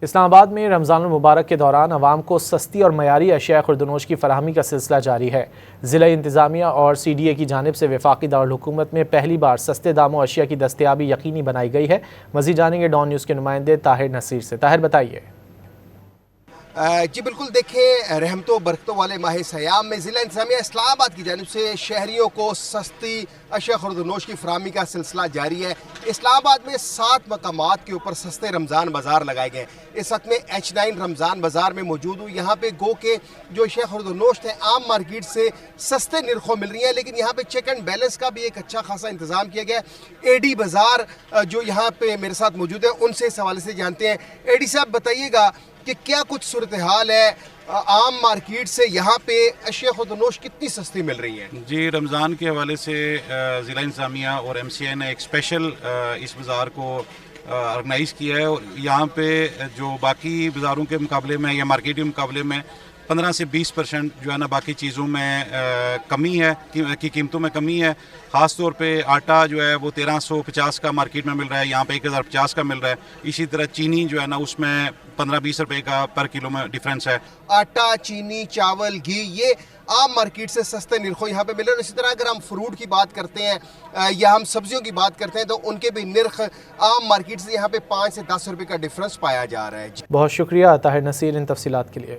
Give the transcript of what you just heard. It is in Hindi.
इस्लामाबाद में रमज़ान मुबारक के दौरान अवाम को सस्ती और मयारी अशिया खुर्दनोश की फराहमी का सिलसिला जारी है। ज़िला इंतज़ामिया और CDA की जानिब से वफाकी दारुल-हुकूमत में पहली बार सस्ते दामों अशिया की दस्तयाबी यकीनी बनाई गई है। मज़ीद जानेंगे डॉन न्यूज़ के नुमाइंदे ताहिर नसीर से। ताहिर बताइए। जी बिल्कुल, देखें, रहमतों बरकतों वाले माह सयाम में ज़िला इंतज़ामिया इस्लामाबाद की जानिब से शहरियों को सस्ती अशिया खुर्दनोश की फराहमी का सिलसिला जारी है। इस्लामाबाद में 7 मकामात के ऊपर सस्ते रमज़ान बाज़ार लगाए गए। इस वक्त में H9 रमज़ान बाज़ार में मौजूद हूँ। यहाँ पे गो के जो अशिया खुर्दनोश थे आम मार्केट से सस्ते निर्खों मिल रही हैं, लेकिन यहाँ पे चेक एंड बैलेंस का भी एक अच्छा खासा इंतज़ाम किया गया है। AD बाज़ार जो यहाँ पे मेरे साथ मौजूद है, उनसे इस हवाले से जानते हैं। AD साहब, बताइएगा कि क्या कुछ सूरत हाल है, आम मार्केट से यहाँ पे अशिया खुर्दनोश कितनी सस्ती मिल रही है? जी, रमज़ान के हवाले से ज़िला इंतज़ामिया और MCI ने एक स्पेशल इस बाज़ार को ऑर्गेनाइज़ किया है। यहाँ पे जो बाकी बाज़ारों के मुकाबले में या मार्केट के मुकाबले में 15 से 20% जो है ना बाकी चीज़ों में कमी है की कीमतों में कमी है। ख़ास तौर पे आटा जो है वो 1350 का मार्केट में मिल रहा है, यहाँ पे 1050 का मिल रहा है। इसी तरह चीनी जो है ना उसमें 15-20 रुपए का पर किलो में डिफरेंस है। आटा, चीनी, चावल, घी, ये आम मार्केट से सस्ते निर्खों यहाँ पे मिल रहे हैं। इसी तरह अगर हम फ्रूट की बात करते हैं या हम सब्जियों की बात करते हैं तो उनके भी निर्ख आम मार्केट से यहाँ पे 5 से 10 रुपए का डिफरेंस पाया जा रहा है। बहुत शुक्रिया ताहिर नसीर इन तफसीलात के लिए।